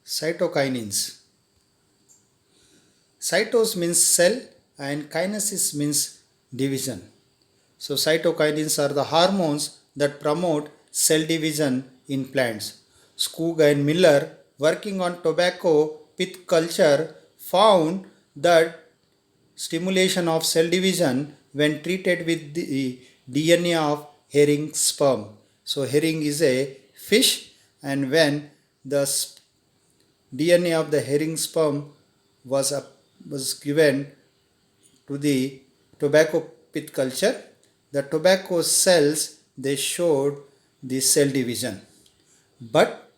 Cytokinins. Cytos means cell and kinesis means division. So cytokinins are the hormones that promote cell division in plants. Skoog and Miller, working on tobacco pith culture, found that stimulation of cell division when treated with the DNA of herring sperm. So herring is a fish, and when the DNA of the herring sperm was given to the tobacco pith culture, the tobacco cells they showed the cell division. But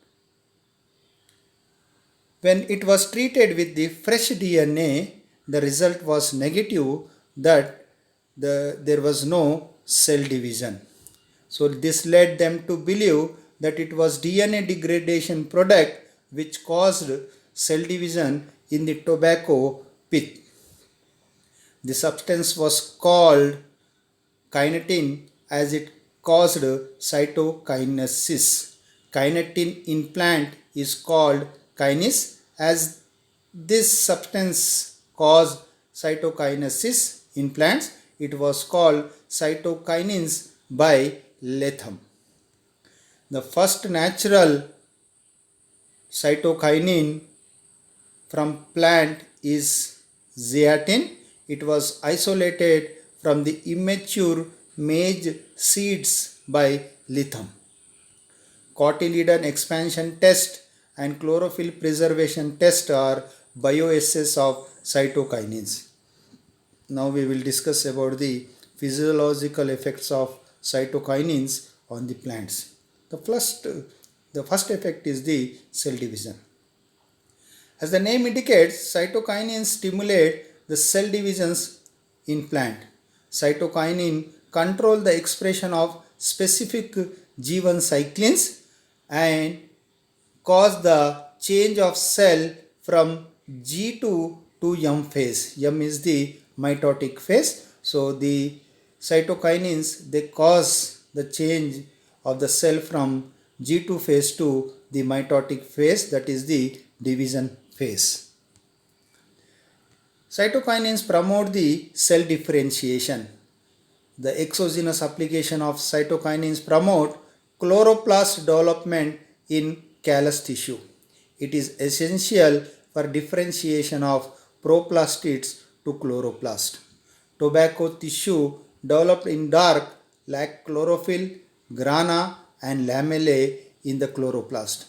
when it was treated with the fresh DNA, the result was negative, that there was no cell division. So this led them to believe that it was DNA degradation product which caused cell division in the tobacco pith. The substance was called kinetin as it caused cytokinesis. Kinetin in plant is called kinase as this substance caused cytokinesis in plants. It was called cytokinins by Latham. The first natural cytokinin from plant is zeatin. It was isolated from the immature maize seeds by Latham. Cotyledon expansion test and chlorophyll preservation test are bioassays of cytokinins. Now we will discuss about the physiological effects of cytokinins on the plants. The first effect is the cell division. As the name indicates, cytokinins stimulate the cell divisions in plant. Cytokinin control the expression of specific G1 cyclins and cause the change of cell from G2 to M phase. M is the mitotic phase. So the cytokinins they cause the change of the cell from G2 phase to the mitotic phase, that is the division phase. Cytokinins promote the cell differentiation. The exogenous application of cytokinins promote chloroplast development in callus tissue. It is essential for differentiation of proplastids to chloroplast. Tobacco tissue developed in dark lack chlorophyll, grana and lamellae in the chloroplast.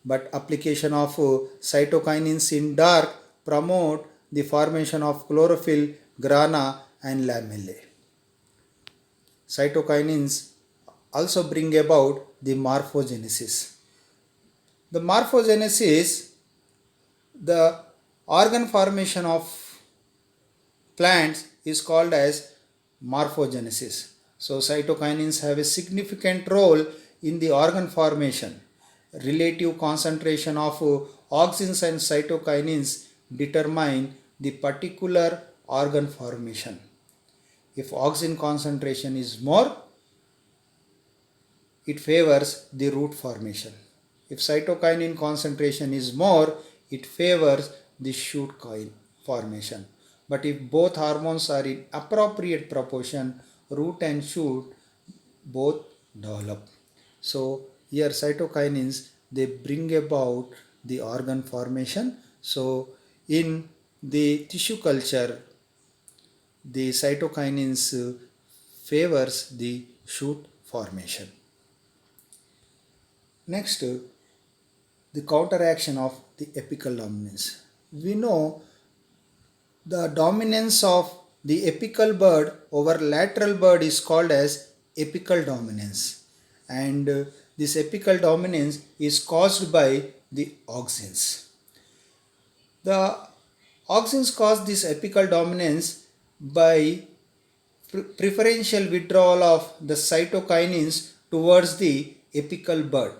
But application of cytokinins in dark promote the formation of chlorophyll, grana and lamellae. Cytokinins also bring about the morphogenesis. The morphogenesis, the organ formation of plants is called as morphogenesis. So cytokinins have a significant role in the organ formation. Relative concentration of auxins and cytokinins determine the particular organ formation. If auxin concentration is more, it favors the root formation. If cytokinin concentration is more, it favors the shoot formation. But if both hormones are in appropriate proportion, root and shoot both develop. So here cytokinins they bring about the organ formation. So in the tissue culture, the cytokinins favors the shoot formation. Next, the counteraction of the apical dominance. We know the dominance of the apical bud over lateral bud is called as apical dominance, and this apical dominance is caused by the auxins. The auxins cause this apical dominance by preferential withdrawal of the cytokinins towards the apical bud.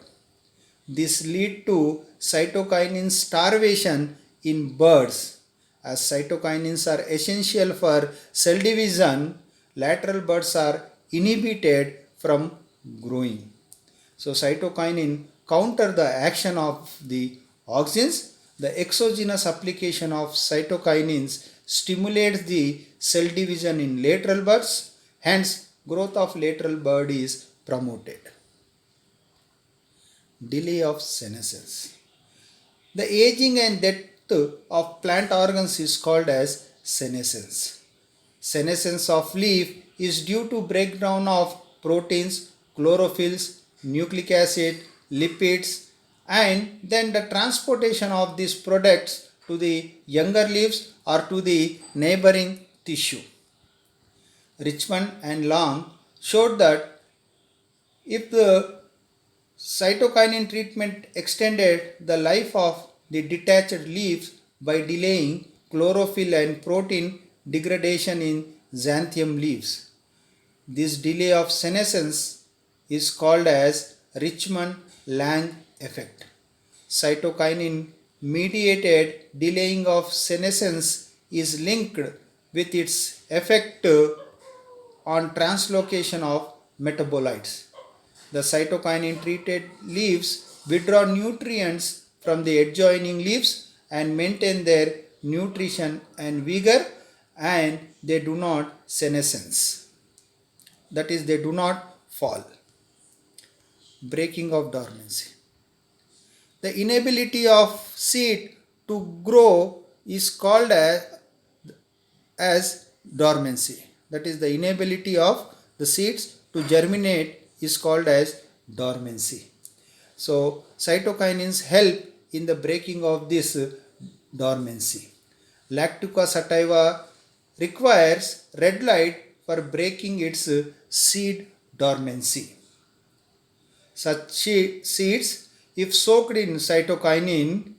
This leads to cytokinin starvation in birds. As cytokinins are essential for cell division, lateral buds are inhibited from growing. So cytokinin counter the action of the Auxins, the exogenous application of cytokinins stimulates the cell division in lateral buds, hence growth of lateral bud is promoted. Delay of senescence. The aging and death of plant organs is called as senescence. Senescence of leaf is due to breakdown of proteins, chlorophylls, nucleic acid, lipids, and then the transportation of these products to the younger leaves or to the neighboring tissue. Richmond and Long showed that if the cytokinin treatment extended the life of the detached leaves by delaying chlorophyll and protein degradation in xanthium leaves. This delay of senescence is called as Richmond-Lang effect. Cytokinin mediated delaying of senescence is linked with its effect on translocation of metabolites. The cytokinin treated leaves withdraw nutrients from the adjoining leaves and maintain their nutrition and vigor, and they do not senescence. That is, they do not fall. Breaking of dormancy. The inability of seed to grow is called as dormancy. That is, the inability of the seeds to germinate is called as dormancy. So, cytokinins help in the breaking of this dormancy. Lactuca sativa requires red light for breaking its seed dormancy. Such seeds, if soaked in cytokinin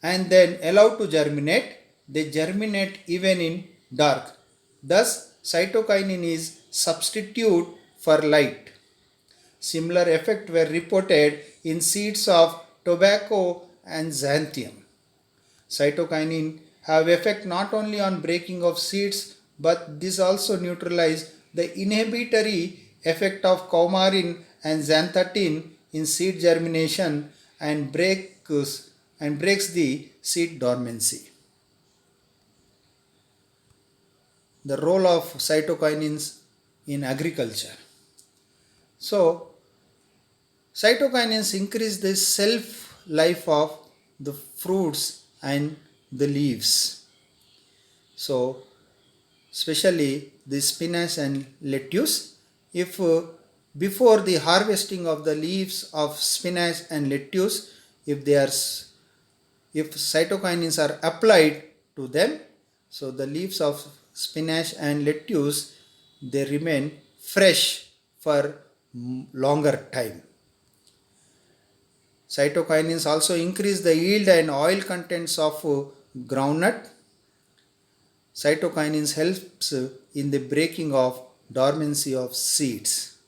and then allowed to germinate, they germinate even in dark. Thus, cytokinin is substitute for light. Similar effects were reported in seeds of tobacco and xanthium. Cytokinin have effect not only on breaking of seeds, but this also neutralize the inhibitory effect of coumarin and xanthatin in seed germination and breaks the seed dormancy. The role of cytokinins in agriculture. So, cytokinins increase the shelf life of the fruits and the leaves. So, especially the spinach and lettuce, if before the harvesting of the leaves of spinach and lettuce, if cytokinins are applied to them, so the leaves of spinach and lettuce, they remain fresh for longer time. Cytokinins also increase the yield and oil contents of groundnut. Cytokinins helps in the breaking of dormancy of seeds.